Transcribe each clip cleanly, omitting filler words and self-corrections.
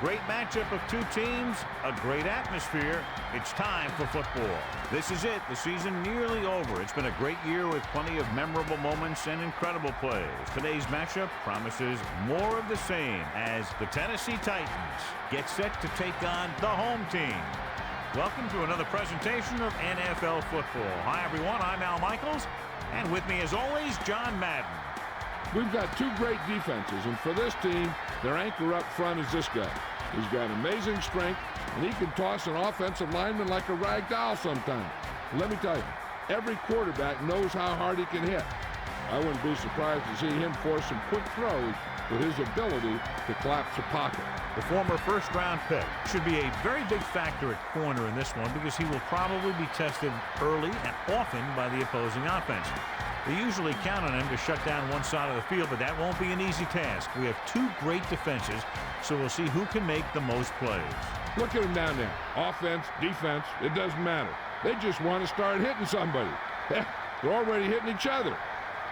great matchup of two teams, a great atmosphere. It's time for football. This is it. The season nearly over. It's been a great year with plenty of memorable moments and incredible plays. Today's matchup promises more of the same as the Tennessee Titans get set to take on the home team. Welcome to another presentation of NFL football. Hi, everyone. I'm Al Michaels, and with me, as always, John Madden. We've got two great defenses, and for this team, their anchor up front is this guy. He's got amazing strength, and he can toss an offensive lineman like a rag doll sometimes. Let me tell you, every quarterback knows how hard he can hit. I wouldn't be surprised to see him force some quick throws with his ability to collapse the pocket. The former first-round pick should be a very big factor at corner in this one because he will probably be tested early and often by the opposing offense. They usually count on him to shut down one side of the field, but that won't be an easy task. We have two great defenses, so we'll see who can make the most plays. Look at them down there. Offense, defense, it doesn't matter. They just want to start hitting somebody. They're already hitting each other.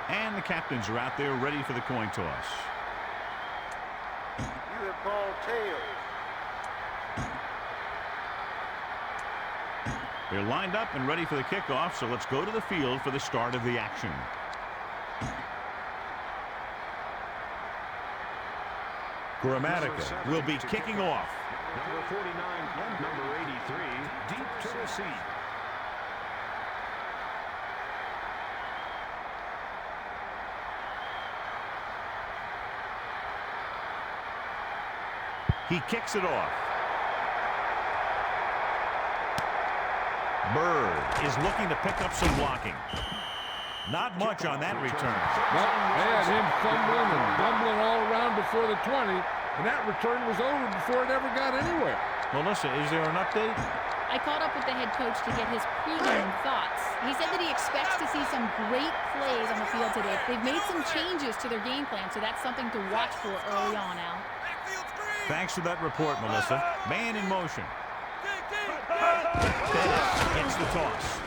And the captains are out there ready for the coin toss. You have called tails. They're lined up and ready for the kickoff, so let's go to the field for the start of the action. Grammatica will be kicking off. Number 49, number 83, deep to receive. He kicks it off. Bird is looking to pick up some blocking. Not much on that return. Well, they had him fumbling and bumbling all around before the 20, and that return was over before it ever got anywhere. Melissa, is there an update? I caught up with the head coach to get his pregame thoughts. He said that he expects to see some great plays on the field today. They've made some changes to their game plan, so that's something to watch for early on, Al. Thanks for that report, Melissa. Man in motion. Gets the toss.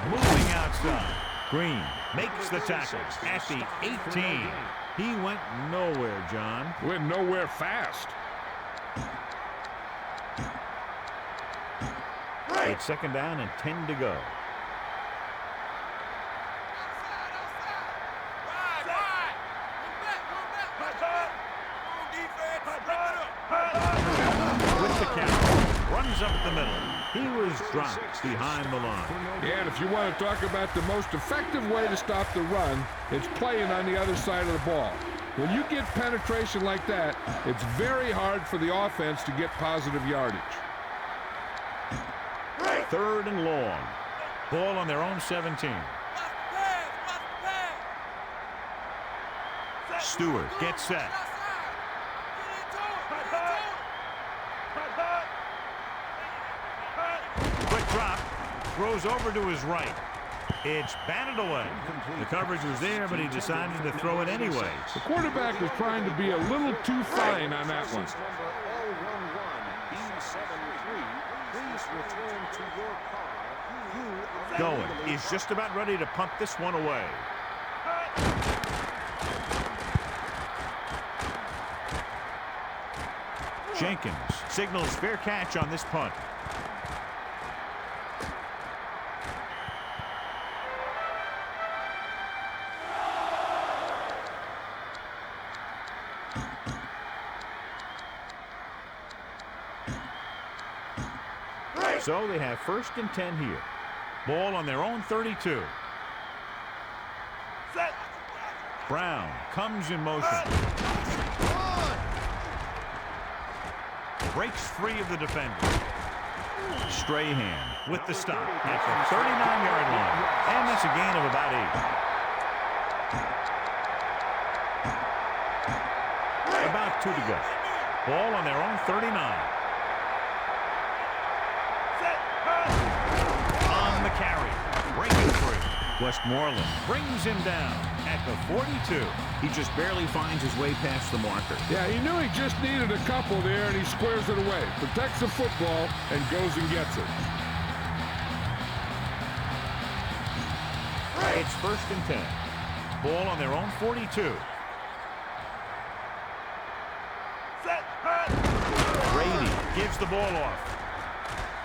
Moving outside. Green makes the tackle at the 18. He went nowhere, John. Went nowhere fast. It's second down and 10 to go. With the count, runs up the middle. He was dropped behind the line. Yeah, and if you want to talk about the most effective way to stop the run, it's playing on the other side of the ball. When you get penetration like that, it's very hard for the offense to get positive yardage. Third and long. Ball on their own 17. Stewart gets set. Quick drop. Throws over to his right. It's batted away. The coverage was there, but he decided to throw it anyway. The quarterback was trying to be a little too fine on that one. Going. He's just about ready to punt this one away. Jenkins signals fair catch on this punt. So they have first and 10 here. Ball on their own 32. Brown comes in motion. Breaks free of the defender. Strahan with the stop at the 39-yard line. And that's a gain of about 8. About 2 to go. Ball on their own 39. On the carry. Breaking free. Westmoreland brings him down at the 42. He just barely finds his way past the marker. Yeah, he knew he just needed a couple there, and he squares it away. Protects the football and goes and gets it. It's first and 10. Ball on their own 42. Brady Gives the ball off.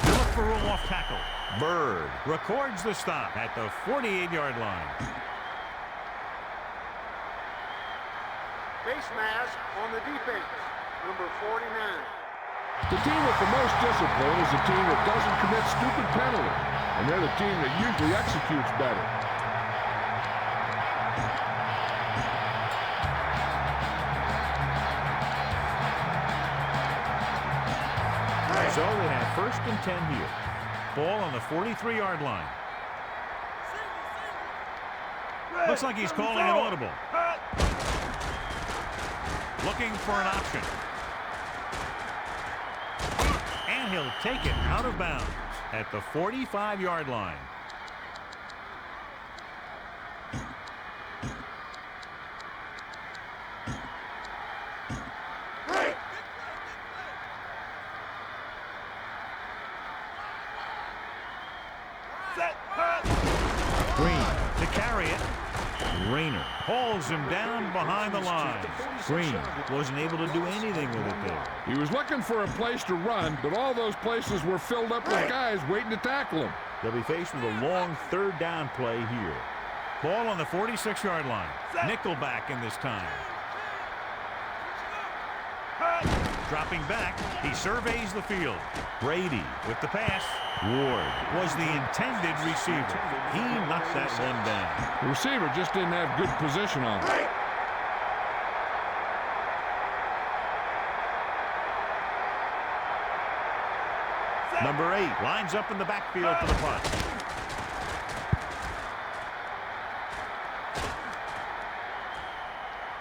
They look for room off tackle. Bird records the stop at the 48-yard line. Face mask on the defense, number 49. The team with the most discipline is the team that doesn't commit stupid penalties, and they're the team that usually executes better. So they have 1st and 10 here. Ball on the 43-yard line. Looks like he's calling an audible. Looking for an option. And he'll take it out of bounds at the 45-yard line. Green to carry it. Rayner hauls him down behind the line. Green wasn't able to do anything with it there. He was looking for a place to run, but all those places were filled up with guys waiting to tackle him. They'll be faced with a long 3rd down play here. Ball on the 46-yard line. Nickelback in this time. Dropping back, he surveys the field. Brady with the pass. Ward was the intended receiver. He knocked that one down. The receiver just didn't have good position on it. Number 8 lines up in the backfield for the punt.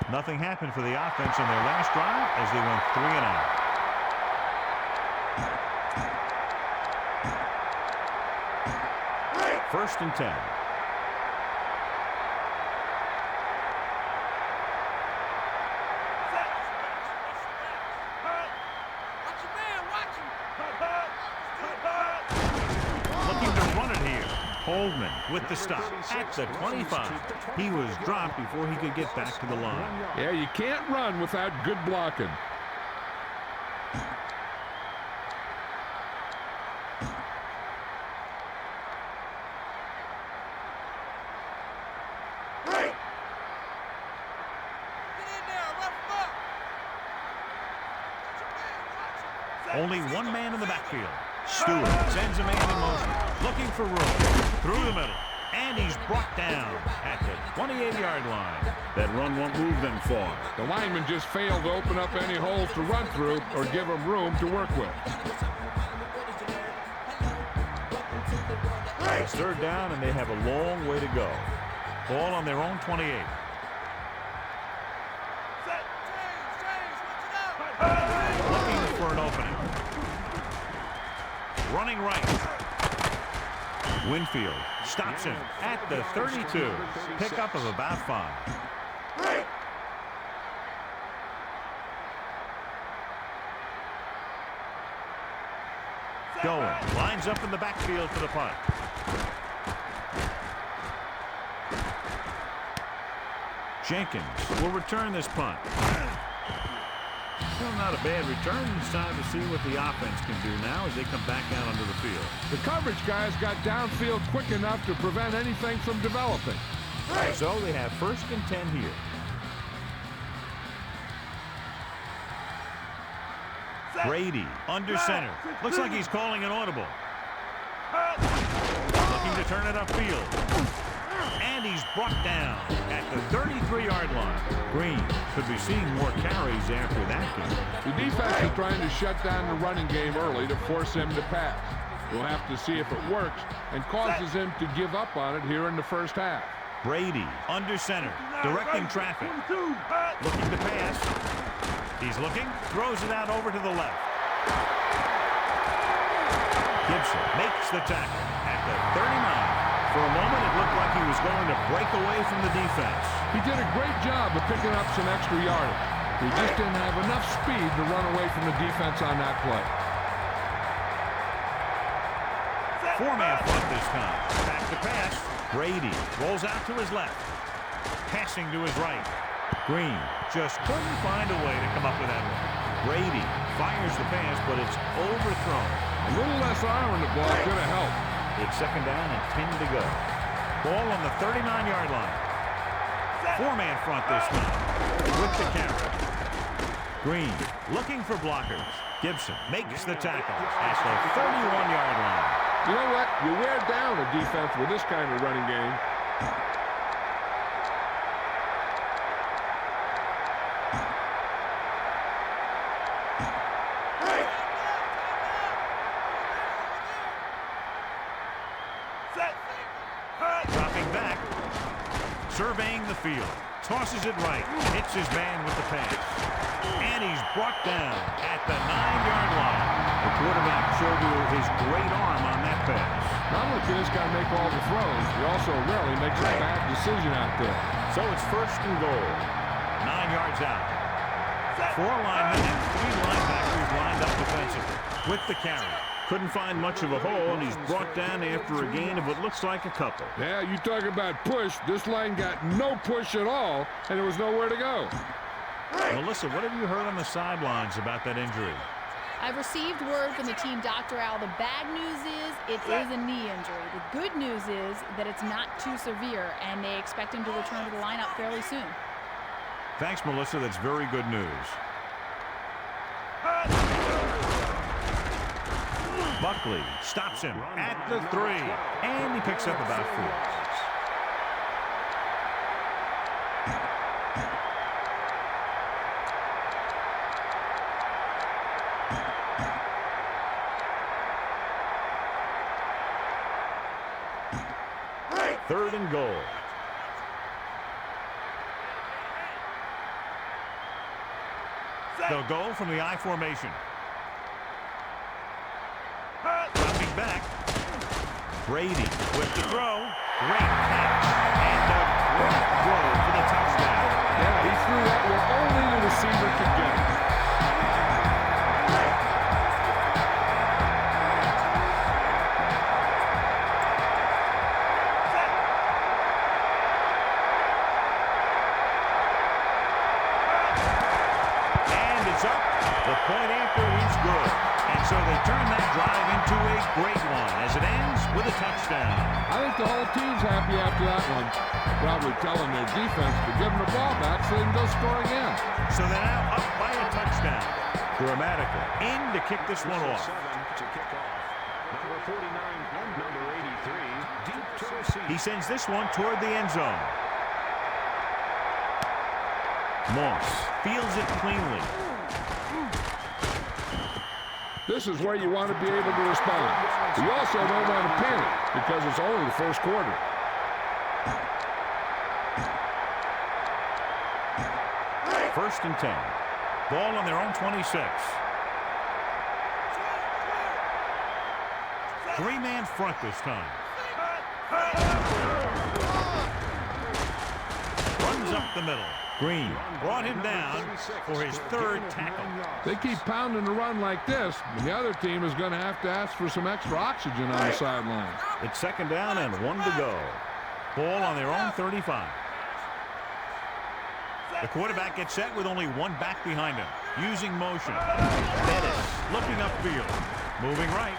Nothing happened for the offense on their last drive as they went 3 and out. First and 10. Looking to run it here. Coleman with the stop at the 25. He was dropped before he could get back to the line. Yeah, you can't run without good blocking. Only one man in the backfield. Stewart sends a man in motion, looking for room, through the middle, and he's brought down at the 28-yard line. That run won't move them far. The lineman just failed to open up any holes to run through or give him room to work with. It's 3rd down, and they have a long way to go. Ball on their own 28. Looking for an opening. Running right. Winfield stops him at the 32. Pickup of about 5. Going. Lines up in the backfield for the punt. Jenkins will return this punt. Still not a bad return. It's time to see what the offense can do now as they come back out onto the field. The coverage guys got downfield quick enough to prevent anything from developing. So they have 1st and 10 here. Brady under center. Looks like he's calling an audible. Looking to turn it upfield. And he's brought down at the 33-yard line. Green could be seeing more carries after that game. The defense is trying to shut down the running game early to force him to pass. We'll have to see if it works and causes him to give up on it here in the first half. Brady under center, directing traffic. Looking to pass. He's looking, throws it out over to the left. Gibson makes the tackle at the 39. For a moment, it looked like he was going to break away from the defense. He did a great job of picking up some extra yardage. He just didn't have enough speed to run away from the defense on that play. 4-man front this time. Back to pass. Brady rolls out to his left. Passing to his right. Green just couldn't find a way to come up with that one. Brady fires the pass, but it's overthrown. A little less arm on the ball could have helped. It's second down and 10 to go. Ball on the 39-yard line. Four-man front this time with the carry. Green looking for blockers. Gibson makes the tackle at the 31-yard line. You know what? You wear down a defense with this kind of running game. Dropping back. Surveying the field. Tosses it right. Hits his man with the pass. And he's brought down at the 9-yard line. The quarterback showed you his great arm on that pass. Not only can this guy make all the throws, he also rarely makes a bad decision out there. So it's first and goal. 9 yards out. 4 linemen and 3 linebackers lined up defensively with the carry. Couldn't find much of a hole, and he's brought down after a gain of what looks like a couple. Yeah, you talk about push. This line got no push at all, and there was nowhere to go. Melissa, what have you heard on the sidelines about that injury? I've received word from the team doctor, Al. The bad news is it is a knee injury. The good news is that it's not too severe, and they expect him to return to the lineup fairly soon. Thanks, Melissa. That's very good news. Buckley stops him at the 3, and he picks up about 4. Third and goal. They'll go from the I formation. Dropping back. Brady with the throw. Great catch. And a great throw for the touchdown. Yeah, he threw that where only the receiver could get it. Up. The point after is good. And so they turn that drive into a great one as it ends with a touchdown. I think the whole team's happy after that one. Probably telling their defense to give them the ball back so they can go score again. So they're now up by a touchdown. Grammatical in to kick this one off. To kick off. Number 49 and number 83 deep to receive. He sends this one toward the end zone. Moss fields it cleanly. This is where you want to be able to respond. You also don't want to panic because it's only the first quarter. First and 10. Ball on their own 26. 3-man front this time. Runs up the middle. Green brought him down for his 3rd tackle. They keep pounding the run like this, and the other team is going to have to ask for some extra oxygen on the sideline. It's second down and 1 to go. Ball on their own 35. The quarterback gets set with only 1 back behind him. Using motion. Bettis looking upfield. Moving right.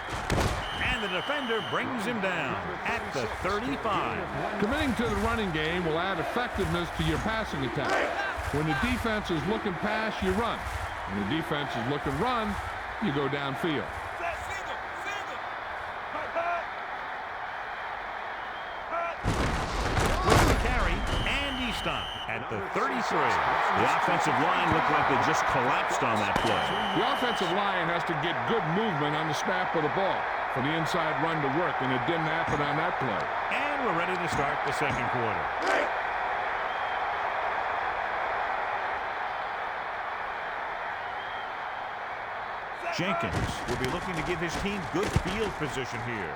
And the defender brings him down at the 35. Committing to the running game will add effectiveness to your passing attack. When the defense is looking pass, you run. When the defense is looking run, you go downfield. With the carry, and he stopped at the 33. The offensive line looked like they just collapsed on that play. The offensive line has to get good movement on the snap of the ball for the inside run to work, and it didn't happen on that play. And we're ready to start the second quarter. Jenkins will be looking to give his team good field position here.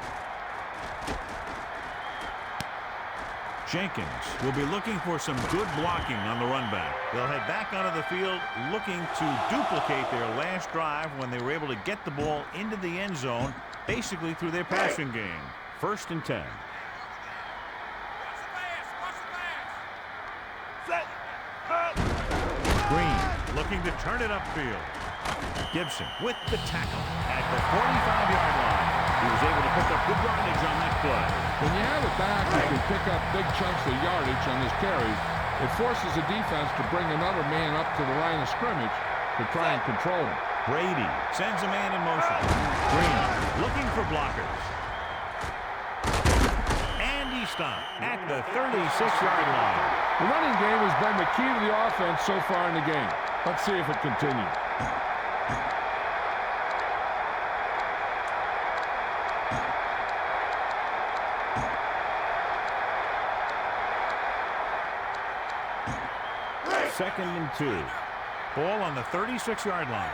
Jenkins will be looking for some good blocking on the run back. They'll head back onto the field looking to duplicate their last drive when they were able to get the ball into the end zone basically through their passing game. First and 10. Green looking to turn it upfield. Gibson with the tackle at the 45-yard line. He was able to pick up good yardage on that play. When you have it back, you can pick up big chunks of yardage on his carries. It forces the defense to bring another man up to the line of scrimmage to try and control him. Brady sends a man in motion. Green looking for blockers. And he stopped at the 36-yard line. The running game has been the key to the offense so far in the game. Let's see if it continues. Second and 2. Ball on the 36-yard line.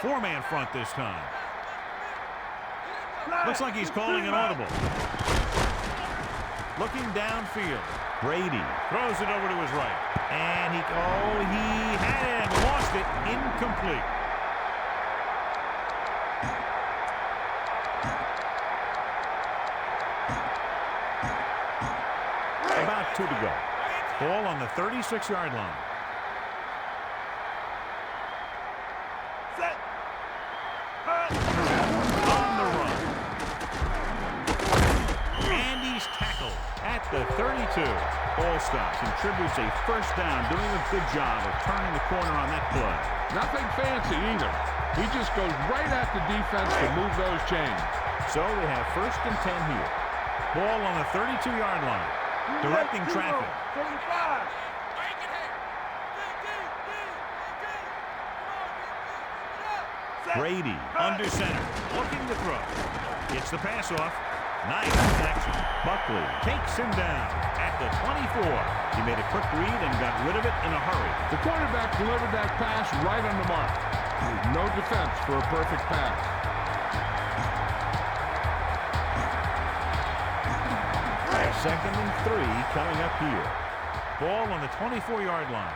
Four-man front this time. Looks like he's calling an audible. Looking downfield. Brady throws it over to his right. And he had it and lost it. Incomplete. About 2 to go. Ball on the 36-yard line. On the run. And he's tackled at the 32. Ball stop contributes a first down, doing a good job of turning the corner on that play. Nothing fancy either. He just goes right at the defense to move those chains. So they have first and 10 here. Ball on the 32-yard line. Directing traffic. Brady under center, looking to throw. Gets the pass off. Nice connection. Buckley takes him down at the 24. He made a quick read and got rid of it in a hurry. The quarterback delivered that pass right on the mark. There's no defense for a perfect pass. Second and 3 coming up here. Ball on the 24-yard line.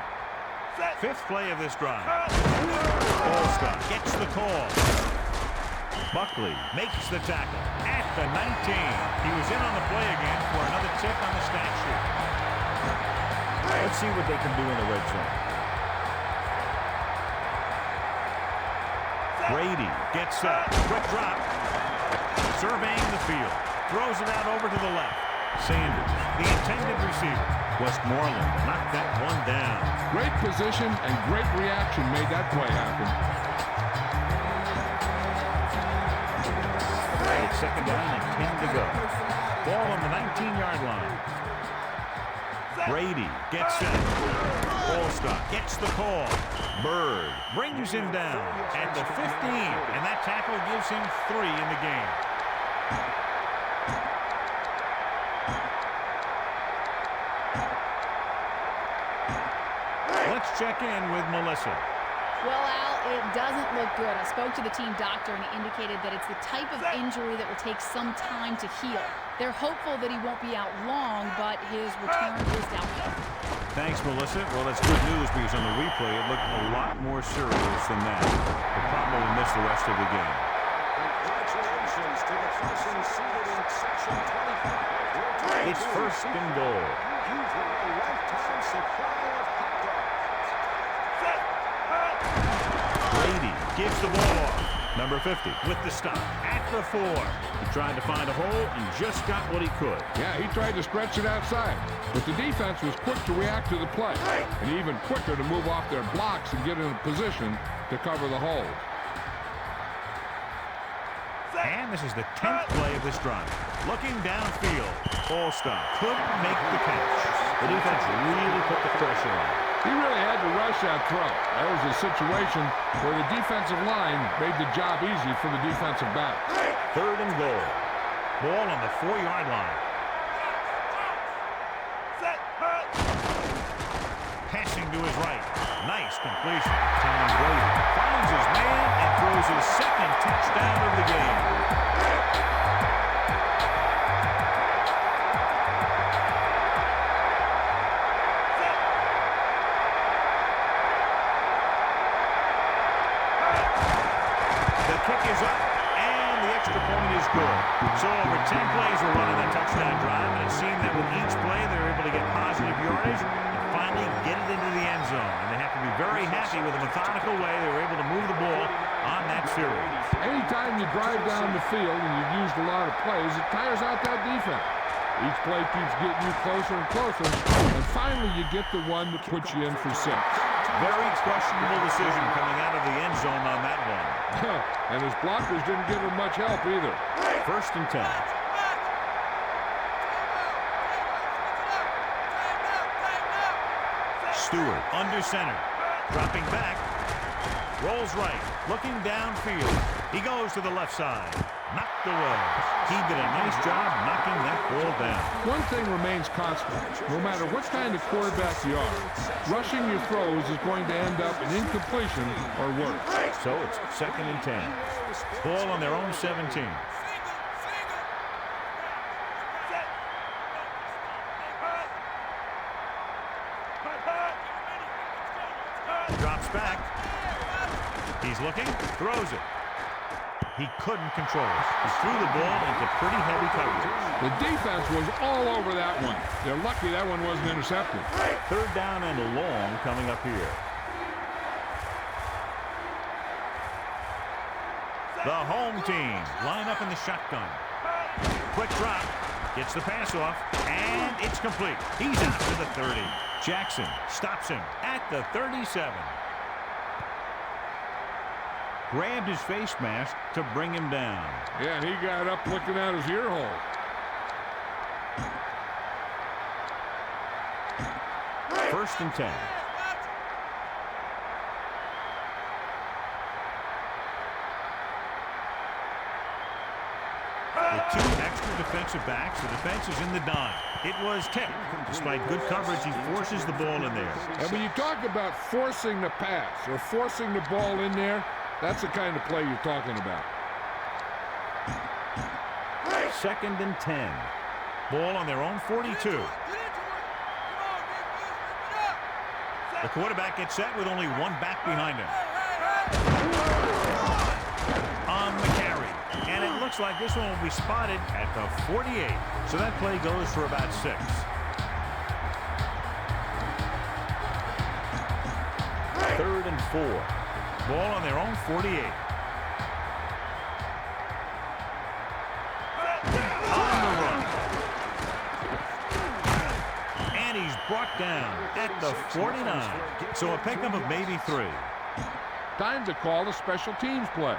Fifth play of this drive. Ball stop gets the call. Buckley makes the tackle at the 19. He was in on the play again for another tick on the stat sheet. Let's see what they can do in the red zone. Brady gets set. Quick drop. Surveying the field. Throws it out over to the left. Sanders, the intended receiver. Westmoreland knocked that one down. Great position and great reaction made that play happen. It's second down and 10 to go. Ball on the 19-yard line. Brady gets set. Ball stop gets the call. Bird brings him down at the 15, and that tackle gives him 3 in the game. Let's check in with Melissa. Well, Al, it doesn't look good. I spoke to the team doctor, and he indicated that it's the type of injury that will take some time to heal. They're hopeful that he won't be out long, but his return is doubtful. Thanks, Melissa. Well, that's good news because on the replay, it looked a lot more serious than that. He'll probably miss the rest of the game. Congratulations to the person seated in section 25. It's first and goal. You've won a lifetime supply of hot dogs. Brady gives the ball off. Number 50 with the stop at the 4. He tried to find a hole and just got what he could. Yeah, he tried to stretch it outside, but the defense was quick to react to the play, and even quicker to move off their blocks and get in a position to cover the hole. And this is the 10th play of this drive. Looking downfield. Ball stop. Couldn't make the catch. The defense really put the pressure on. He really had to rush that throw. That was a situation where the defensive line made the job easy for the defensive back. Third and goal. Ball on the 4-yard line. Passing to his right. Nice completion. Tom Brady finds his man and throws his second touchdown of the game. The kick is up, and the extra point is good. So over 10 plays we're running the touchdown drive, and it seemed that with each play they were able to get positive yardage and finally get get it into the end zone. And they have to be very happy with the methodical way they were able to move the ball on that series. Anytime you drive down the field and you've used a lot of plays, it tires out that defense. Each play keeps getting you closer and closer, and finally you get the one that puts you in for 6. Very questionable decision coming out of the end zone on that one. And his blockers didn't give him much help either. 1st and 10. Stewart under center. Dropping back. Rolls right. Looking downfield. He goes to the left side. Knocked away. He did a nice job knocking that ball down. One thing remains constant. No matter what kind of quarterback you are, rushing your throws is going to end up in incompletion or worse. So it's 2nd and 10. Ball on their own 17. Drops back. He's looking, throws it. He couldn't control it. He threw the ball into pretty heavy coverage. The defense was all over that one. They're lucky that one wasn't intercepted. 3rd down and long coming up here. The home team line up in the shotgun. Quick drop. Gets the pass off, and it's complete. He's out to the 30. Jackson stops him at the 37. Grabbed his face mask to bring him down. Yeah, and he got up looking at his ear hole. 1st and 10. With 2 extra defensive backs, the defense is in the dime. It was tipped. Despite good coverage, he forces the ball in there. And when you talk about forcing the pass or forcing the ball in there, that's the kind of play you're talking about. 2nd and 10. Ball on their own 42. The quarterback gets set with only 1 back behind him. On the carry. And it looks like this one will be spotted at the 48. So that play goes for about 6. 3rd and 4. Ball on their own 48. On the run. And he's brought down at the 49. So a pickup of maybe 3. Time to call a special teams play.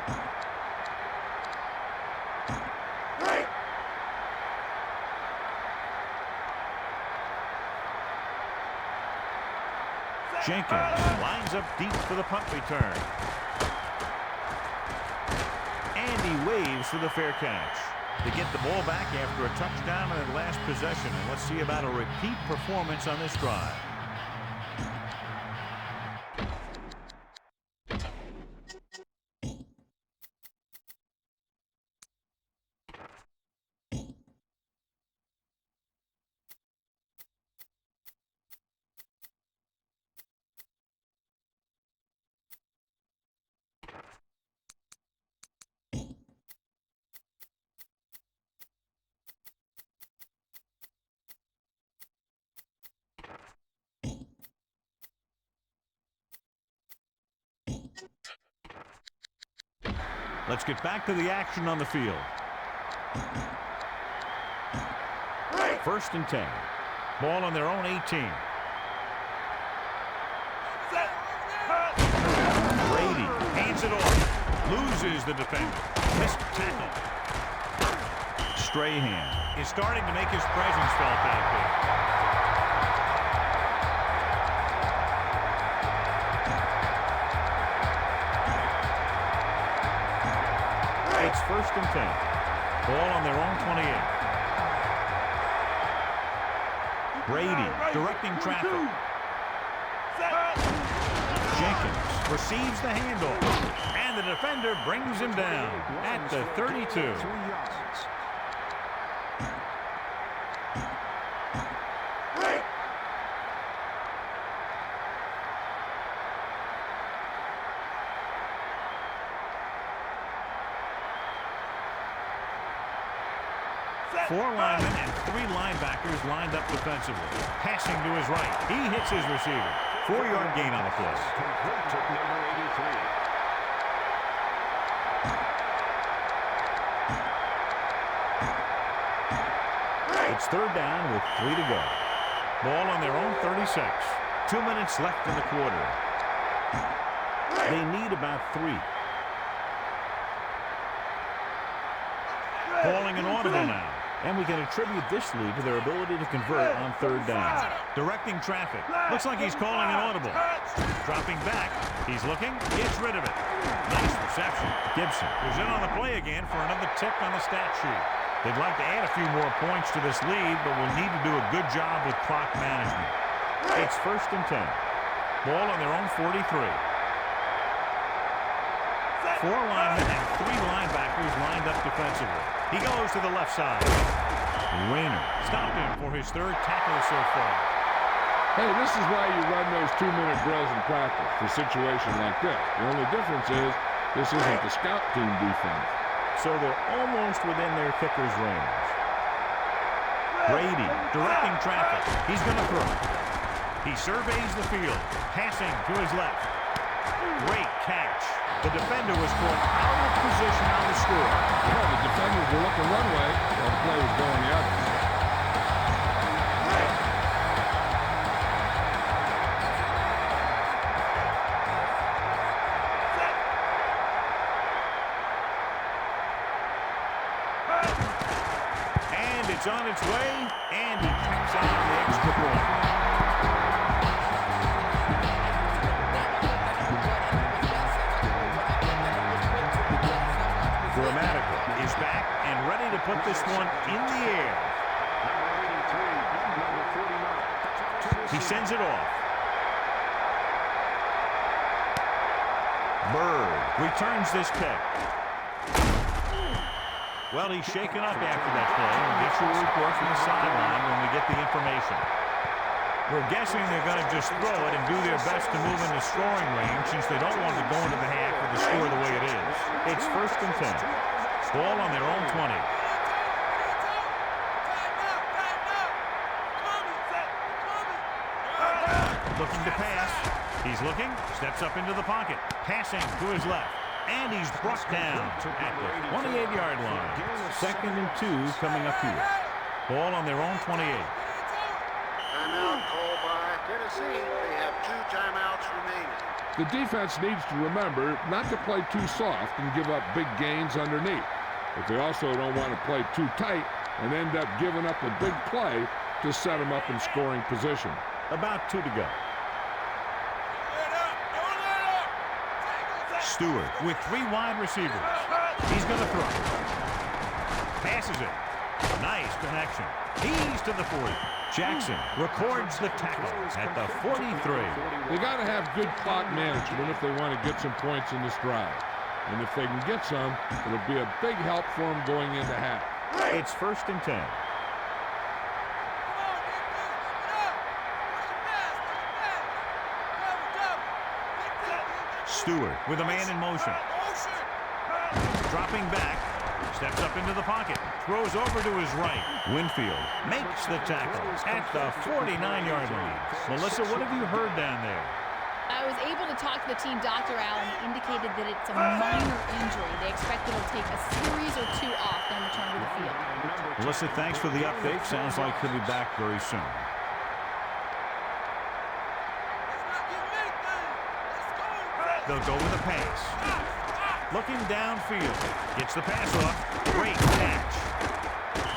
Jenkins lines up deep for the punt return. And he waves for the fair catch. They get the ball back after a touchdown on their last possession. And let's see about a repeat performance on this drive. Let's get back to the action on the field. 1st and 10. Ball on their own 18. Brady hands it off. Loses the defender. Missed tackle. Strahan is starting to make his presence felt back there. It's 1st and 10. Ball on their own 28. Brady directing traffic. Jenkins receives the handoff. And the defender brings him down at the 32. Four linemen and three linebackers lined up defensively. Passing to his right. He hits his receiver. 4-yard gain on the play. Complete to number 83. It's third down with 3 to go. Ball on their own 36. 2 minutes left in the quarter. They need about 3. Calling an audible now. And we can attribute this lead to their ability to convert on third down. Directing traffic. Looks like he's calling an audible. Dropping back. He's looking. Gets rid of it. Nice reception. Gibson is in on the play again for another tick on the stat sheet. They'd like to add a few more points to this lead, but will need to do a good job with clock management. It's first and 10. Ball on their own 43. 4 linemen and 3 linebackers lined up defensively. He goes to the left side. Rayner stopped him for his 3rd tackle so far. Hey, this is why you run those 2-minute drills in practice for situations like this. The only difference is this isn't the scout team defense. So they're almost within their kicker's range. Brady directing traffic. He's going to throw. He surveys the field. Passing to his left. Great catch. The defender was caught out of position on the score. Yeah, the defenders were looking one way while the play was going the other. And it's on its way, and he kicks out the extra point. Grammatical is back and ready to put this one in the air. He sends it off. Bird returns this kick. Well, he's shaken up after that play. We'll get you a report from the sideline when we get the information. We're guessing they're going to just throw it and do their best to move into scoring range since they don't want to go into the half with the score the way it is. It's first and 10. Ball on their own 20. Looking to pass. He's looking. Steps up into the pocket. Passing to his left. And he's brought down at the 28-yard line. Second and 2 coming up here. Ball on their own 28. Timeout called by Tennessee. They have 2 timeouts remaining. The defense needs to remember not to play too soft and give up big gains underneath. But they also don't want to play too tight and end up giving up a big play to set them up in scoring position. About 2 to go. Stewart with 3 wide receivers. He's going to throw. Passes it. Nice connection. He's to the 40. Jackson records the tackle at the 43. They got to have good clock management if they want to get some points in this drive. And if they can get some, it'll be a big help for them going into half. It's first and 10. Stewart with a man in motion. Dropping back. Steps up into the pocket. Throws over to his right. Winfield makes the tackle at the 49-yard line. Melissa, what have you heard down there? I was able to talk to the team doctor, Al, and he indicated that it's a minor injury. They expect it'll take a series or 2 off, then return to the field. Melissa, thanks for the update. Sounds like he'll be back very soon. They'll go with a pass. Looking downfield. Gets the pass off. Great catch.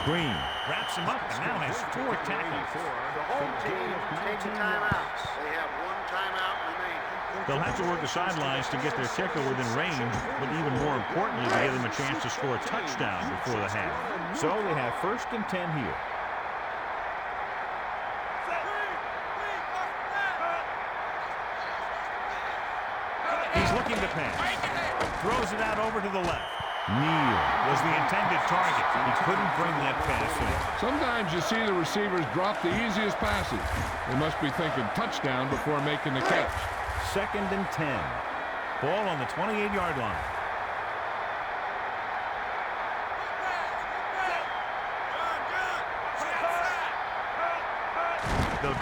Green wraps him up and now has 4 tackles. The home team takes timeouts. They have 1 timeout remaining. They'll have to work the sidelines to get their kicker within range, but even more importantly, to give them a chance to score a touchdown before the half. So they have first and 10 here. He's looking to pass. Throws it out over to the left. Neal was the intended target. He couldn't bring that pass in. Sometimes you see the receivers drop the easiest passes. They must be thinking touchdown before making the catch. Second and 10. Ball on the 28-yard line.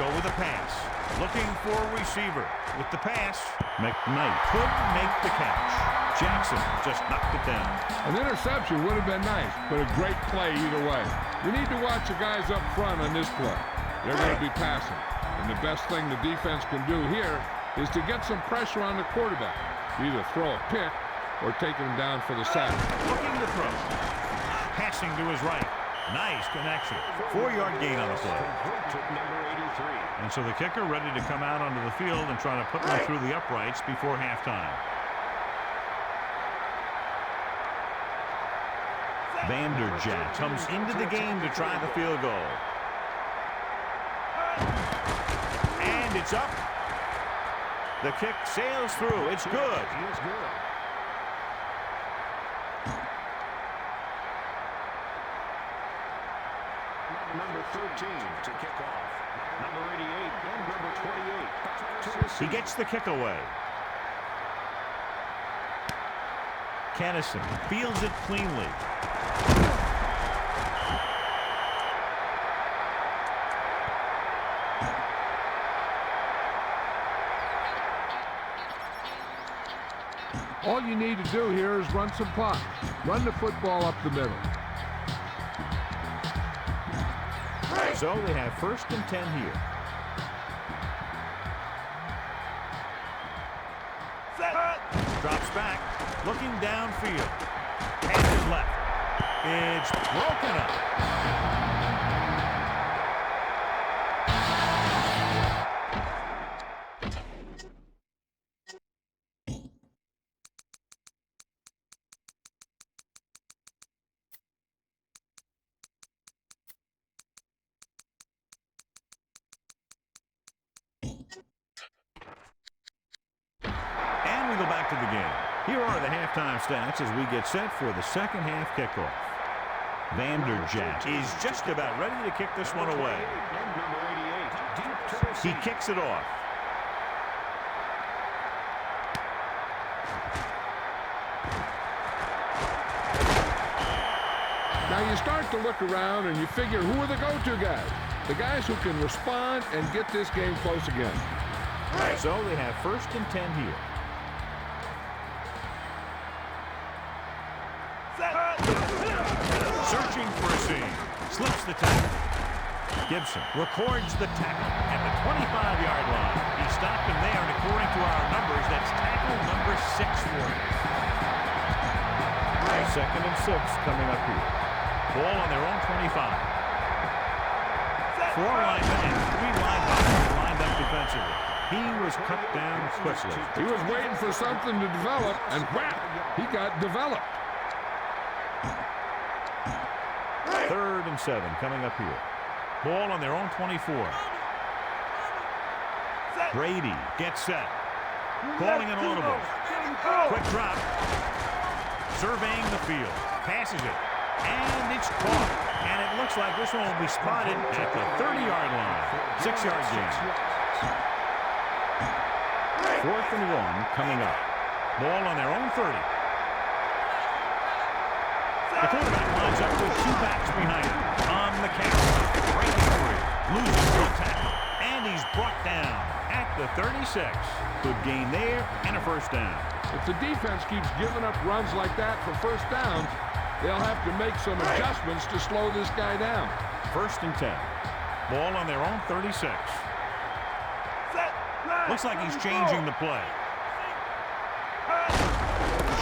go with a pass. Looking for a receiver. With the pass, McKnight couldn't make the catch. Jackson just knocked it down. An interception would have been nice, but a great play either way. We need to watch the guys up front on this play. They're going to be passing. And the best thing the defense can do here is to get some pressure on the quarterback. Either throw a pick or taking him down for the sack. Looking to throw. Passing to his right. Nice connection. 4-yard gain on the play. And so the kicker ready to come out onto the field and try to put one through the uprights before halftime. Vanderjagt comes into the game to try the field goal. And it's up. The kick sails through. It's good. Number 13 to kick off. Number 88 and number 28. He gets the kick away. Kennison fields it cleanly. All you need to do here is run some clock. Run the football up the middle. So they have 1st and 10 here. Drops back, looking downfield. Passes left. It's broken up. We go back to the game. Here are the halftime stats as we get set for the second half kickoff. Vanderjagt is just about ready to kick this one away. He kicks it off. Now you start to look around and you figure, who are the go-to guys? The guys who can respond and get this game close again. So they have 1st and 10 here. Searching for a seam. Slips the tackle. Gibson records the tackle at the 25-yard line. He stopped him there, and according to our numbers, that's tackle number 6 for him. 2nd and 6 coming up here. Ball on their own 25. 4 linemen and 3 linebackers lined up defensively. He was cut down quickly. He was waiting for something to develop, and whap! He got developed. 3rd and 7 coming up here. Ball on their own 24. Brady gets set. Calling an audible. Quick drop. Surveying the field. Passes it. And it's caught. And it looks like this one will be spotted at the 30-yard line. 6-yard gain. 4th and 1 coming up. Ball on their own 30. The quarterback lines up with 2 backs behind him. On the catch. Breaking free. Loses the tackle. And he's brought down at the 36. Good gain there and a 1st down. If the defense keeps giving up runs like that for 1st downs, they'll have to make some adjustments to slow this guy down. 1st and 10. Ball on their own 36. Looks like he's changing the play.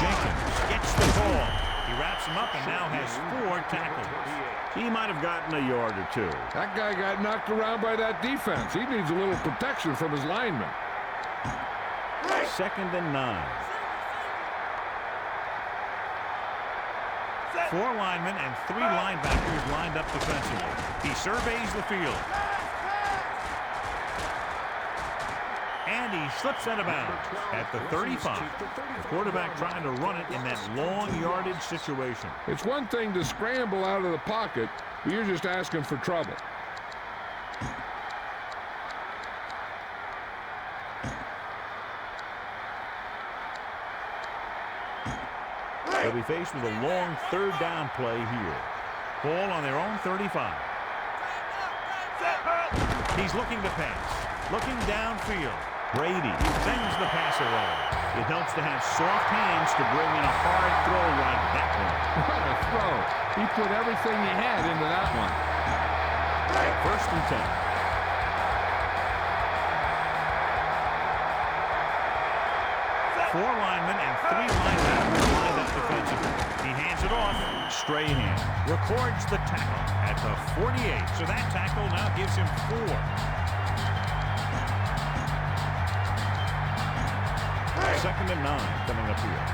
Jenkins gets the ball. He wraps him up and now has 4 tackles. He might have gotten a yard or 2. That guy got knocked around by that defense. He needs a little protection from his linemen. 2nd and 9. 4 linemen and 3 linebackers lined up defensively. He surveys the field. And he slips out of bounds at the 35. The quarterback trying to run it in that long yardage situation. It's one thing to scramble out of the pocket, but you're just asking for trouble. They'll be faced with a long 3rd down play here. Ball on their own 35. He's looking to pass. Looking downfield. Brady sends the pass away. It helps to have soft hands to bring in a hard throw like that one. What a throw. He put everything he had into that one. 1st and 10. Four linemen and 3 linebackers lined up defensively. He hands it off. Strahan records the tackle at the 48. So that tackle now gives him 4. Second and 9 coming up here.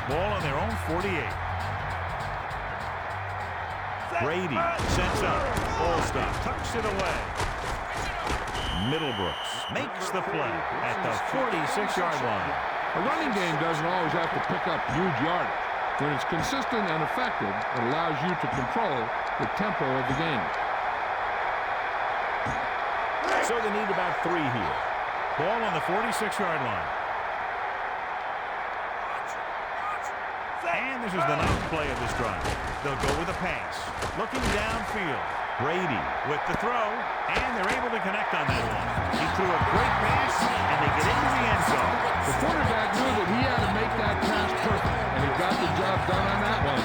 Ball on their own 48. Brady sets up. Ball stop. Tucks it away. Middlebrooks makes the play at the 46-yard line. A running game doesn't always have to pick up huge yardage. When it's consistent and effective, it allows you to control the tempo of the game. So they need about 3 here. Ball on the 46-yard line. And this is the 9th play of this drive. They'll go with a pass. Looking downfield. Brady with the throw, and they're able to connect on that one. He threw a great pass, and they get into the end zone. The quarterback knew that he had to make that pass perfect, and he got the job done on that one.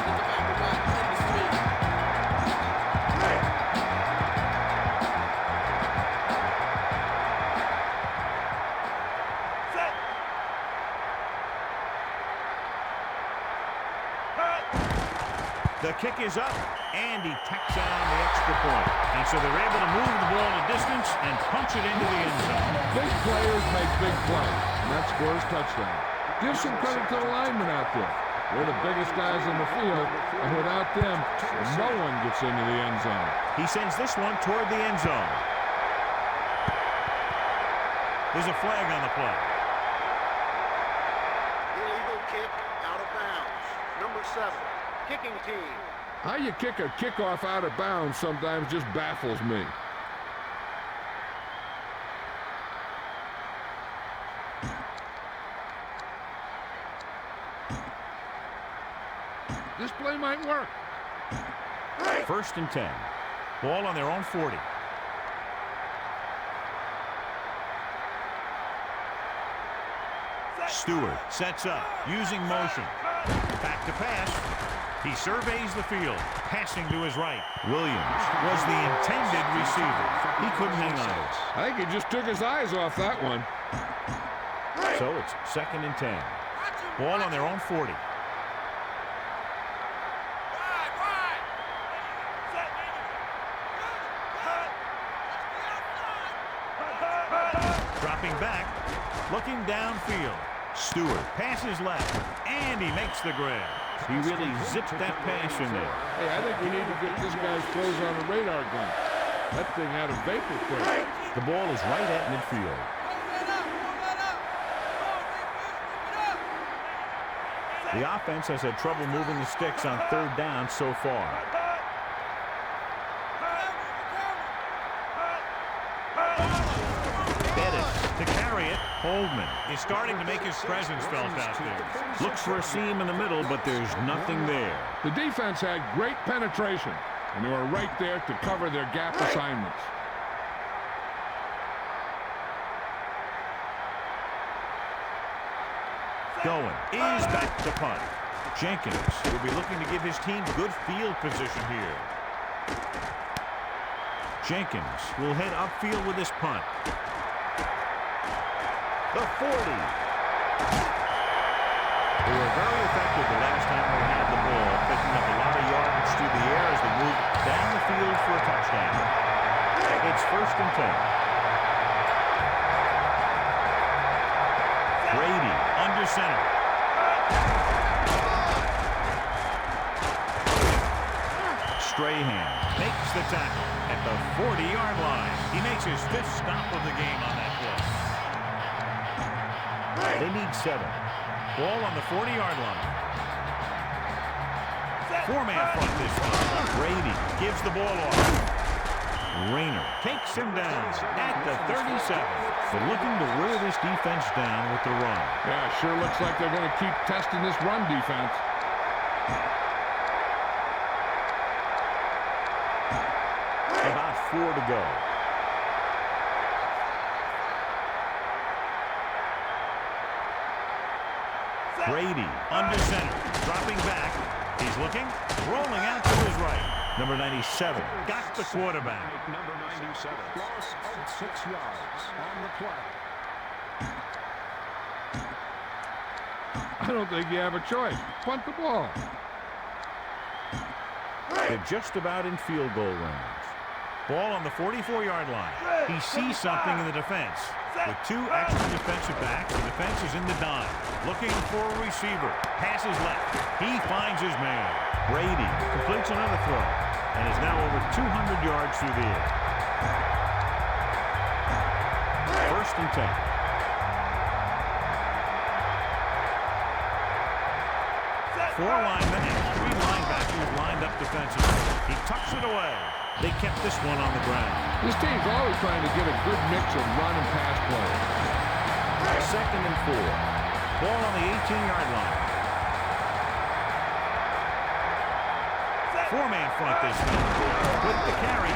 The kick is up, and he tacks out on the extra point. And so they're able to move the ball a distance and punch it into the end zone. Big players make big plays, and that scores touchdown. Give some credit to the linemen out there. They're the biggest guys in the field, and without them, no one gets into the end zone. He sends this one toward the end zone. There's a flag on the play. Illegal kick out of bounds. Number 7. Kicking team. How you kick a kickoff out of bounds sometimes just baffles me. This play might work. 1st and 10. Ball on their own 40. Stewart sets up, using motion. Back to pass. He surveys the field, passing to his right. Williams was the intended receiver. He couldn't hang on to it. I think he just took his eyes off that one. So it's 2nd and 10. Ball on their own 40. Dropping back, looking downfield. Stewart passes left, and he makes the grab. He really zipped that pass in there. Hey, I think we need to get this guy's throws on the radar gun. That thing had a vapor quick. The ball is right at midfield. The offense has had trouble moving the sticks on 3rd down so far. To carry it, Holdman is starting to make his presence felt out there. Looks for a seam in the middle, but there's nothing there. The defense had great penetration, and they were right there to cover their gap assignments. Going is back to punt. Jenkins will be looking to give his team good field position here. Jenkins will head upfield with his punt. The 40. They were very effective the last time they had the ball, picking up a lot of yardage through the air as they move down the field for a touchdown. It's 1st and 10. Brady under center. Strahan makes the tackle at the 40-yard line. He makes his 5th stop of the game on that play. They need 7. Ball on the 40-yard line. 4-man front this time. Brady gives the ball off. Rayner takes him down at the 37. They're looking to wear this defense down with the run. Yeah, sure looks like they're going to keep testing this run defense. About 4 to go. Brady under center, dropping back. He's looking, rolling out to his right. Number 97 got the quarterback. Number 97, loss of 6 yards on the play. I don't think you have a choice. Punt the ball. They're just about in field goal range. Ball on the 44-yard line. He sees something in the defense. With 2 extra defensive backs, the defense is in the dime. Looking for a receiver. Passes left. He finds his man. Brady completes another throw and is now over 200 yards through the air. 1st and 10. Four linemen and 3 linebackers lined up defensively. He tucks it away. They kept this one on the ground. This team's always trying to get a good mix of run and pass plays. 2nd and 4. Ball on the 18-yard line. 4-man front this time. With the carry.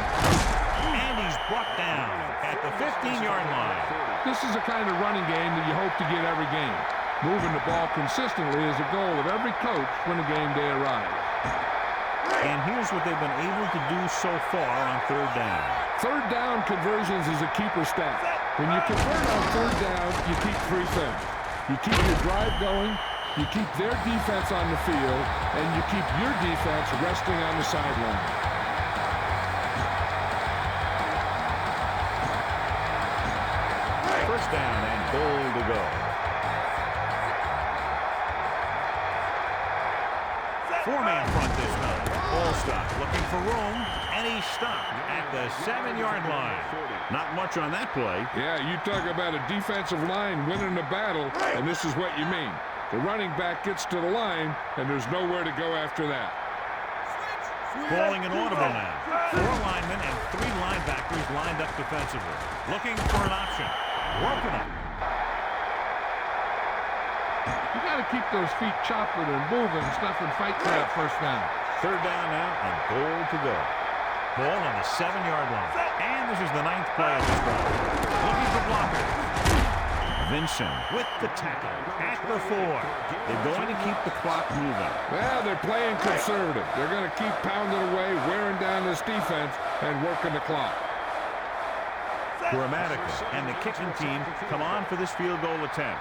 And he's brought down at the 15-yard line. This is the kind of running game that you hope to get every game. Moving the ball consistently is a goal of every coach when a game day arrives. And here's what they've been able to do so far on 3rd down. 3rd down conversions is a keeper stat. When you convert on 3rd down, you keep 3 things. You keep your drive going, you keep their defense on the field, and you keep your defense resting on the sideline. First down and goal to go. 4-man front this time. Ball stop, looking for room, and he's stopped at the 7-yard line. Not much on that play. Yeah, you talk about a defensive line winning the battle, and this is what you mean. The running back gets to the line, and there's nowhere to go after that. Calling an audible now. 4 linemen and 3 linebackers lined up defensively. Looking for an option. Working it. You got to keep those feet chopping and moving and stuff and fight for that first down. 3rd down now and goal to go. Ball on the 7-yard line. And this is the 9th play of this drive. Looking for blockers. Vincent with the tackle at the 4. They're going to keep the clock moving. Well, they're playing conservative. They're going to keep pounding away, wearing down this defense, and working the clock. Grammatical and the kicking team come on for this field goal attempt.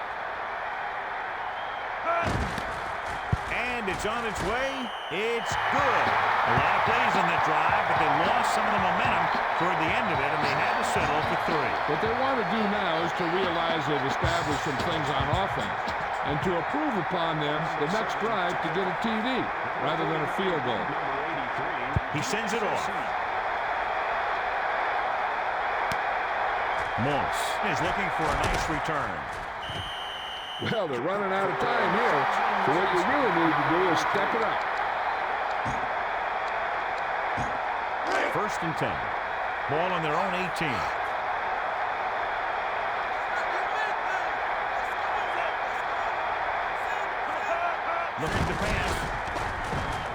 And it's on its way. It's good. A lot of plays on that drive, but they lost some of the momentum toward the end of it, and they had to settle for 3. What they want to do now is to realize they've established some things on offense and to improve upon them the next drive to get a TD rather than a field goal. He sends it off. Moss is looking for a nice return. Well, they're running out of time here, so what you really need to do is step it up. 1st and 10. Ball on their own 18. Looking to pass.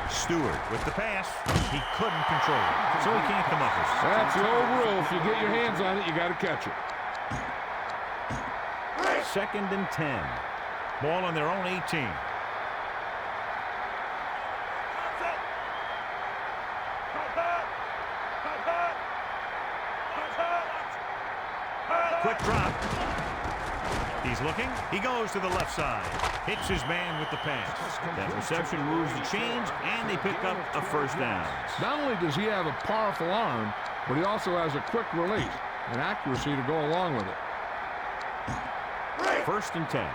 Stewart with the pass. He couldn't control it, so he can't come up with it. That's the old rule. If you get your hands on it, you got to catch it. 2nd and 10. Ball on their own 18. Quick drop. He's looking. He goes to the left side. Hits his man with the pass. That reception moves the chains, and they pick up a 1st down. Not only does he have a powerful arm, but he also has a quick release and accuracy to go along with it. 1st and 10.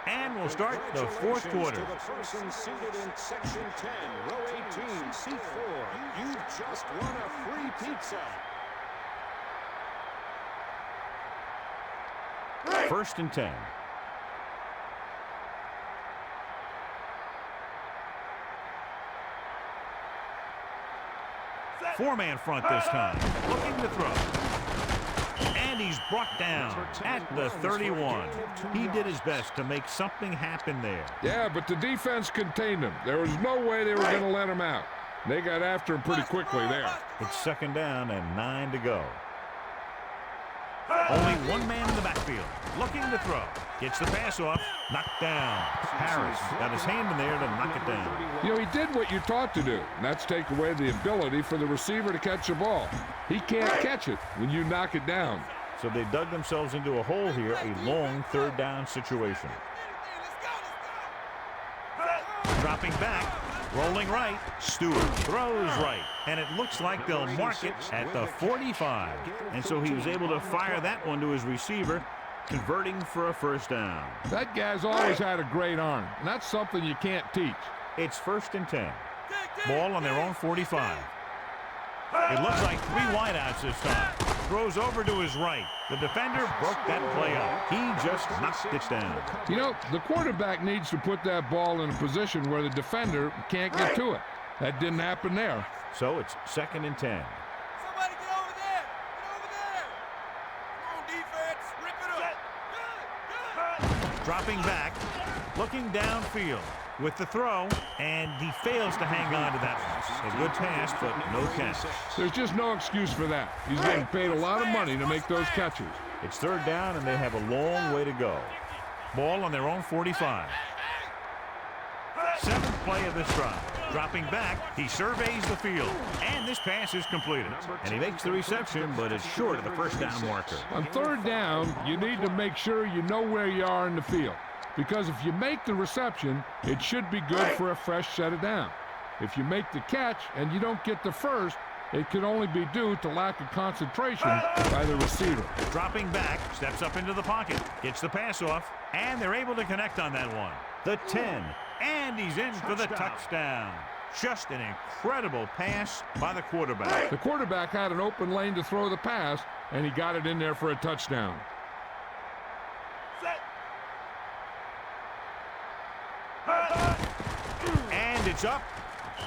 And we'll start the 4th quarter. To the person seated in section 10, row 18, seat 4. You've just won a free pizza. 1st and 10. Four-man front this time. Looking to throw. And he's brought down at the 31. He did his best to make something happen there. Yeah, but the defense contained him. There was no way they were going to let him out. They got after him pretty quickly there. It's 2nd down and 9 to go. Only one man in the backfield, looking to throw. Gets the pass off, knocked down. Harris got his hand in there to knock it down. You know, he did what you're taught to do, and that's take away the ability for the receiver to catch the ball. He can't catch it when you knock it down. So they dug themselves into a hole here, a long 3rd down situation. Dropping back, rolling right. Stewart throws right, and it looks like they'll mark it at the 45. And so he was able to fire that one to his receiver, converting for a 1st down. That guy's always had a great arm, and that's something you can't teach. It's 1st and 10. Ball on their own 45. It looks like 3 wideouts this time. Throws over to his right. The defender broke that play up. He just knocked it down. You know, the quarterback needs to put that ball in a position where the defender can't get to it. That didn't happen there. So it's 2nd and 10. Somebody get over there! Get over there! Come on, defense! Rip it up! Dropping back, looking downfield with the throw, and he fails to hang on to that one. A good pass, but no catch. There's just no excuse for that. He's getting paid a lot of money to make those catches. It's 3rd down, and they have a long way to go. Ball on their own 45. 7th play of this drive. Dropping back, he surveys the field, and this pass is completed. And he makes the reception, but it's short of the 1st down marker. On 3rd down, you need to make sure you know where you are in the field. Because if you make the reception, it should be good for a fresh set of down. If you make the catch and you don't get the first, it could only be due to lack of concentration by the receiver. Dropping back, steps up into the pocket, gets the pass off, and they're able to connect on that one. The 10, and he's in for the touchdown. Just an incredible pass by the quarterback. The quarterback had an open lane to throw the pass, and he got it in there for a touchdown. And it's up.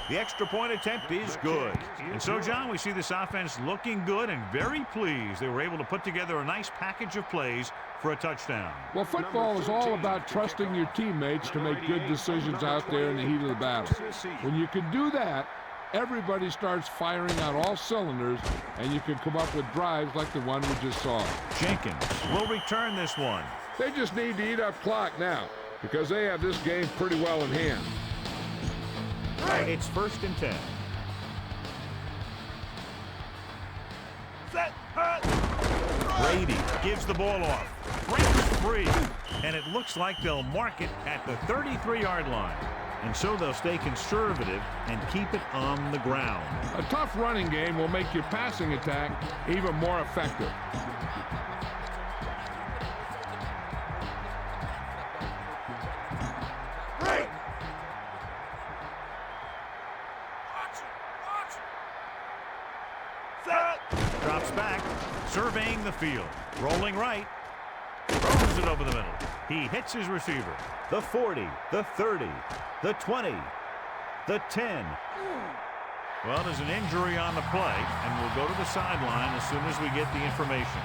The extra point attempt is good. And so, John, we see this offense looking good and very pleased. They were able to put together a nice package of plays for a touchdown. Well, football is all about trusting your teammates to make good decisions out there in the heat of the battle. When you can do that, everybody starts firing on all cylinders, and you can come up with drives like the one we just saw. Jenkins will return this one. They just need to eat up clock now, because they have this game pretty well in hand. It's 1st and 10. Brady gives the ball off. Breaks free. And it looks like they'll mark it at the 33-yard line. And so they'll stay conservative and keep it on the ground. A tough running game will make your passing attack even more effective. Drops back, surveying the field. Rolling right. Throws it over the middle. He hits his receiver. The 40, the 30, the 20, the 10. Well, there's an injury on the play, and we'll go to the sideline as soon as we get the information.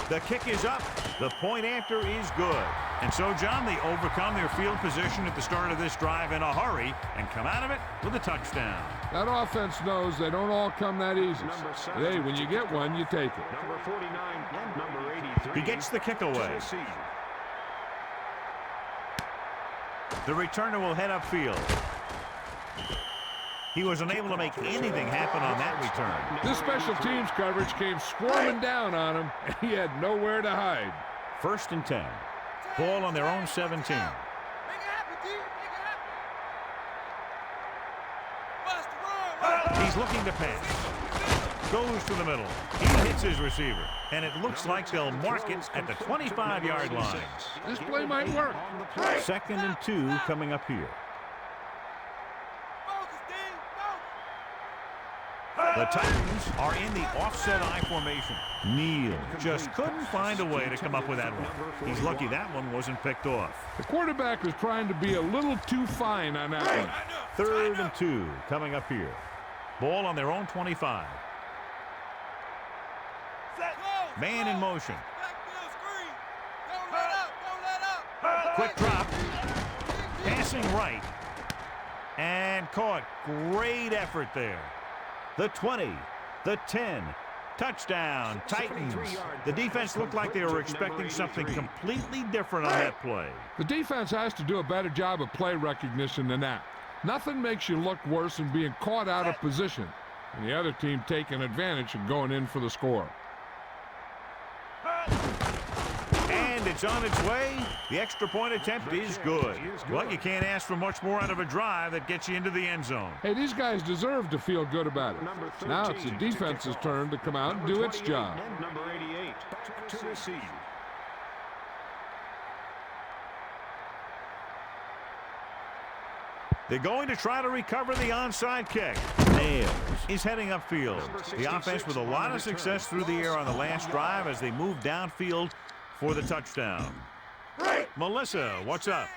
The kick is up. The point after is good. And so, John, they overcome their field position at the start of this drive in a hurry and come out of it with a touchdown. That offense knows they don't all come that easy. Hey, when you get one, you take it. Number 49 and number 83. He gets the kick away. The returner will head upfield. He was unable to make anything happen on that return. This special teams coverage came swarming down on him, and he had nowhere to hide. 1st and 10. Ball on their own 17. Make it happen, D. Make it happen. He's looking to pass. Goes to the middle. He hits his receiver. And it looks like they'll mark it at the 25-yard line. This play might work. 2nd and 2 coming up here. The Titans are in the offset I formation. Neal just couldn't find a way to come up with that one. He's lucky that one wasn't picked off. The quarterback was trying to be a little too fine on that one. 3rd and 2 coming up here. Ball on their own 25. Man in motion. Quick drop. Passing right. And caught. Great effort there. The 20. The 10. Touchdown, Titans. The defense looked like they were expecting something completely different on that play. The defense has to do a better job of play recognition than that. Nothing makes you look worse than being caught out of position and the other team taking advantage and going in for the score. And it's on its way. The extra point attempt is good. Well, you can't ask for much more out of a drive that gets you into the end zone. Hey, these guys deserve to feel good about it. Now it's the defense's turn to come out and do its job. Number 88 to receive. They're going to try to recover the onside kick. Nails is heading upfield. The offense with a lot of success through the air on the last drive as they move downfield for the touchdown. Melissa, what's up?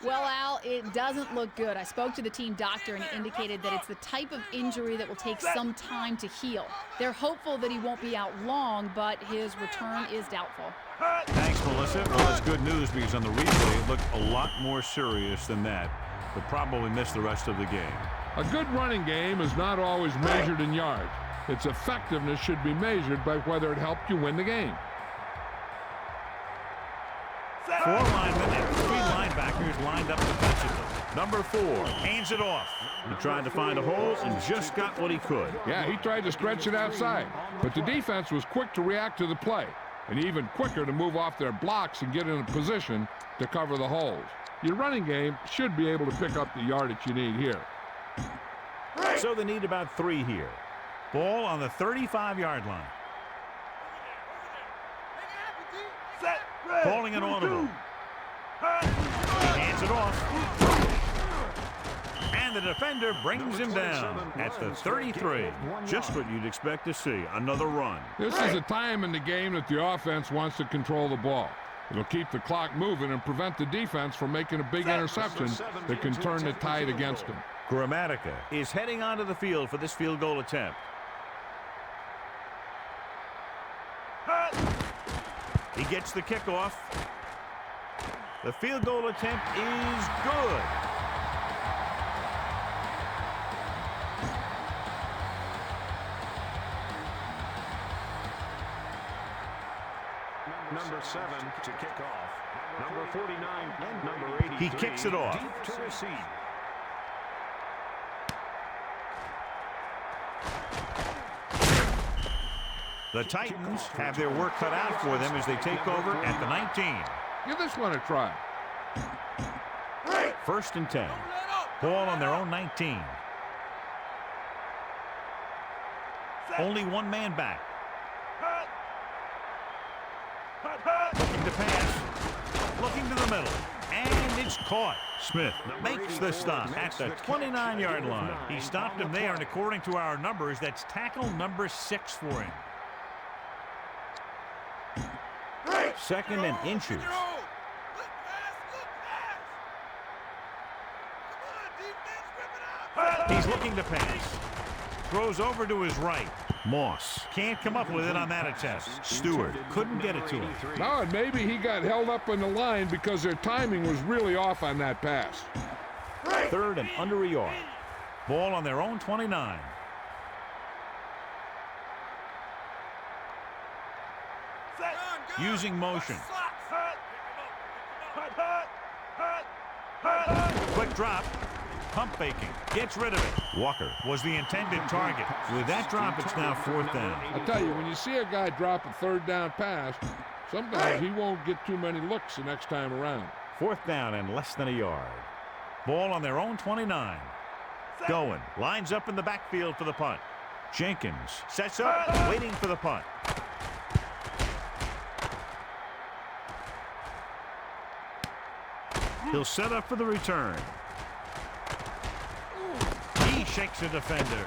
Well, Al, it doesn't look good. I spoke to the team doctor, and he indicated that it's the type of injury that will take some time to heal. They're hopeful that he won't be out long, but his return is doubtful. Thanks, Melissa. Well, that's good news because on the replay, it looked a lot more serious than that. But probably missed the rest of the game. A good running game is not always measured in yards. Its effectiveness should be measured by whether it helped you win the game. 4 linemen and 3 linebackers lined up defensively. Number 4 hands it off. He tried to find a hole and just got what he could. Yeah, he tried to stretch it outside, but the defense was quick to react to the play and even quicker to move off their blocks and get in a position to cover the holes. Your running game should be able to pick up the yardage you need here. So they need about 3 here. Ball on the 35-yard line. Calling an audible. He hands it off. And the defender brings him down at the 33. Just what you'd expect to see. Another run. This is a time in the game that the offense wants to control the ball. It'll keep the clock moving and prevent the defense from making a big interception that can turn the tide against them. Gramatica is heading onto the field for this field goal attempt. He gets the kickoff. The field goal attempt is good. Number 7 to kick off. Number 49 and number 83. He kicks it off. Deep to receive. The Titans have their work cut out for them as they take over at the 19. Give this one a try. 1st and 10. Ball on their own 19. Only one man back. Looking to pass. Looking to the middle. And it's caught. Smith makes the stop at the 29-yard line. He stopped him there, and according to our numbers, that's tackle number 6 for him. 2nd and inches. He's looking to pass. Throws over to his right. Moss can't come up with it on that attempt. Stewart couldn't get it to him. No, and maybe he got held up in the line because their timing was really off on that pass. 3rd and under a yard. Ball on their own 29. Using motion. Quick drop. Pump faking. Gets rid of it. Walker was the intended target. With that drop, it's now 4th down. I tell you, when you see a guy drop a 3rd down pass, sometimes he won't get too many looks the next time around. 4th down and less than a yard. Ball on their own 29. Going. Lines up in the backfield for the punt. Jenkins sets up, waiting for the punt. He'll set up for the return. He shakes a defender.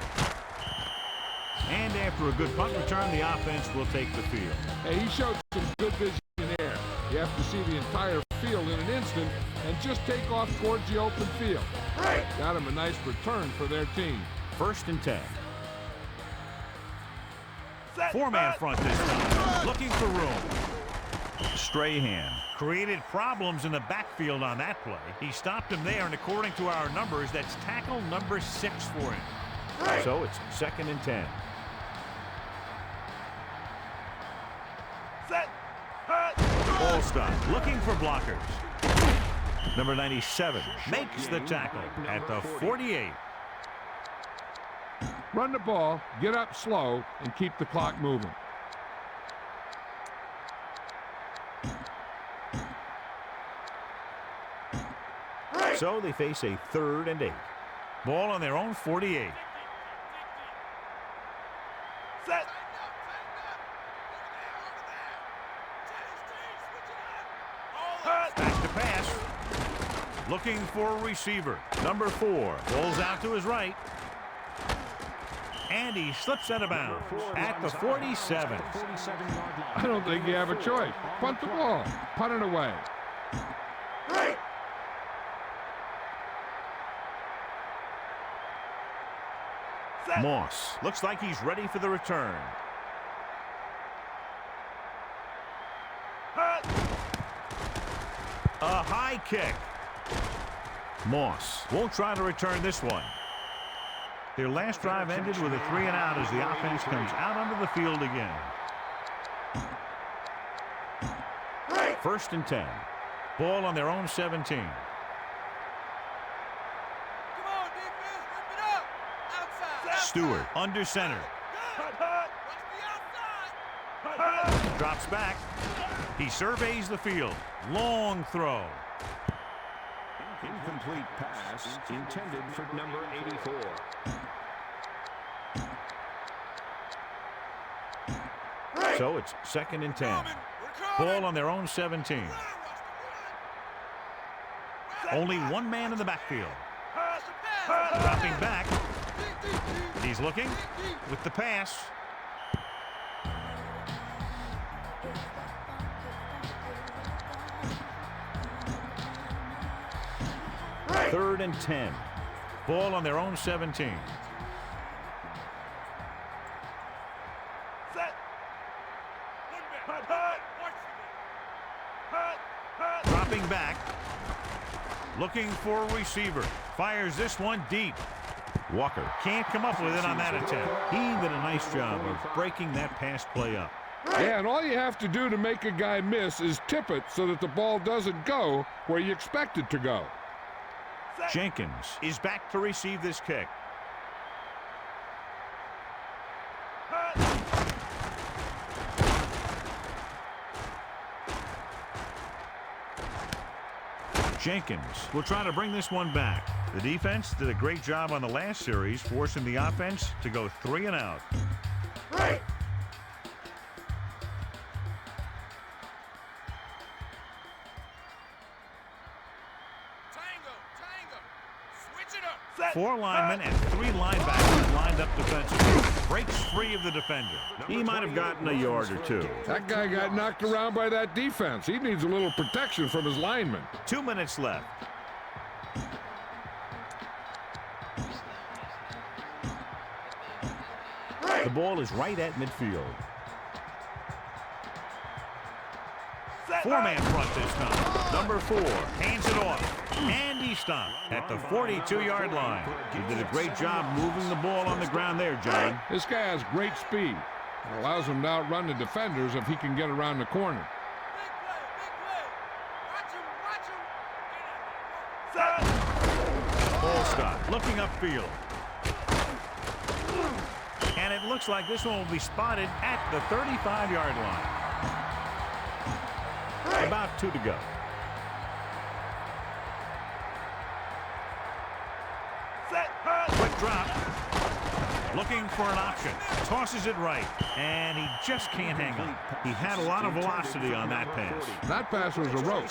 And after a good punt return, the offense will take the field. Hey, he showed some good vision there. You have to see the entire field in an instant and just take off towards the open field. Got him a nice return for their team. 1st and 10. Four-man front this time, looking for room. Strahan created problems in the backfield on that play. He stopped him there, and according to our numbers, that's tackle number 6 for him. So it's 2nd and 10. Ball stop, looking for blockers. Number 97 makes the tackle at the 48. Run the ball, get up slow, and keep the clock moving. So they face a 3rd and 8. Ball on their own 48. Back to pass. Looking for a receiver. Number 4 rolls out to his right. And he slips out of bounds at the 47. I don't think you have a choice. Punt the ball. Punt it away. Moss looks like he's ready for the return. A high kick. Moss won't try to return this one. Their last drive ended with a 3-and-out as the offense comes out onto the field again. 1st and 10. Ball on their own 17. Come on, defense, rip it up. Outside. Stewart under center. Watch the outside. Drops back. He surveys the field. Long throw. Incomplete pass intended for number 84. So it's 2nd and 10. Ball on their own 17. Only one man in the backfield. Dropping back. He's looking with the pass. Third and 10. Ball on their own 17. Dropping back. Looking for a receiver. Fires this one deep. Walker can't come up with it on that attempt. He did a nice job of breaking that pass play up. Yeah, and all you have to do to make a guy miss is tip it so that the ball doesn't go where you expect it to go. Jenkins is back to receive this kick. Jenkins will try to bring this one back. The defense did a great job on the last series, forcing the offense to go 3-and-out. Four linemen and 3 linebackers lined up defensively. Breaks free of the defender. He might have gotten a yard or 2. That guy got knocked around by that defense. He needs a little protection from his linemen. 2 minutes left. The ball is right at midfield. 4-man front this time. Number 4 hands it off. And he stopped at the 42-yard line. He did a great job moving the ball on the ground there, John. This guy has great speed. It allows him to outrun the defenders if he can get around the corner. Ball stop. Looking upfield. And it looks like this one will be spotted at the 35-yard line. About 2 to go. Quick drop. Looking for an option. Tosses it right. And he just can't hang on. He had a lot of velocity on that pass. That pass was a rope.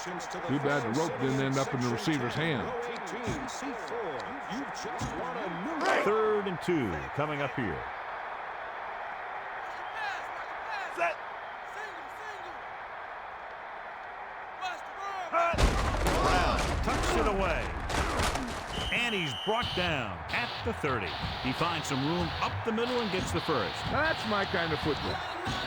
Too bad the rope didn't end up in the receiver's hand. 3rd and 2 coming up here. And he's brought down at the 30. He finds some room up the middle and gets the first. Now that's my kind of football.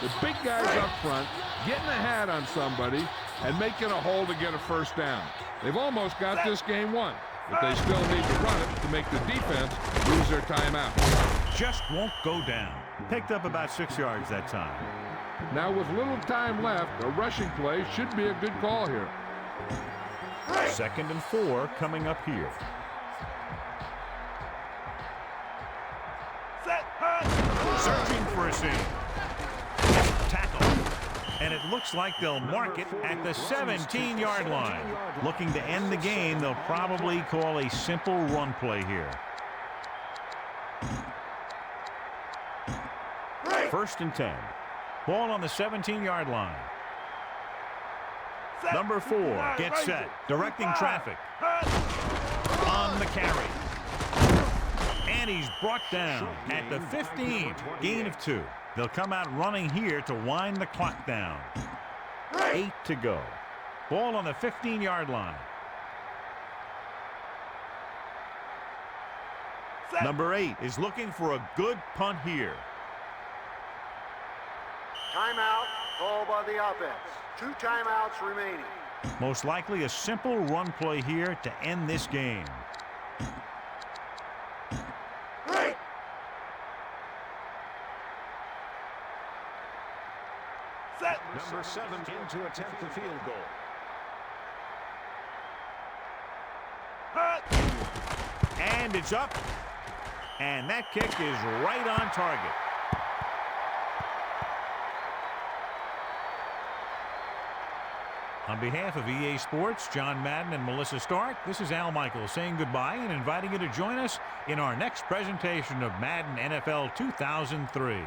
The big guys up front getting a hat on somebody and making a hole to get a first down. They've almost got this game won, but they still need to run it to make the defense lose their timeout. Just won't go down. Picked up about 6 yards that time. Now with little time left, a rushing play should be a good call here. 2nd and 4 coming up here. Searching for a seam. Tackle. And it looks like they'll mark it at the 17-yard line. Looking to end the game, they'll probably call a simple run play here. 1st and 10. Ball on the 17-yard line. Number 4 gets set, directing traffic. On the carry. And he's brought down at the 15. Gain of 2. They'll come out running here to wind the clock down. 8 to go. Ball on the 15-yard line. Number 8 is looking for a good punt here. Timeout called by the offense. 2 timeouts remaining. Most likely a simple run play here to end this game. Number 7 in to attempt the field goal. And it's up. And that kick is right on target. On behalf of EA Sports, John Madden and Melissa Stark, this is Al Michaels saying goodbye and inviting you to join us in our next presentation of Madden NFL 2003.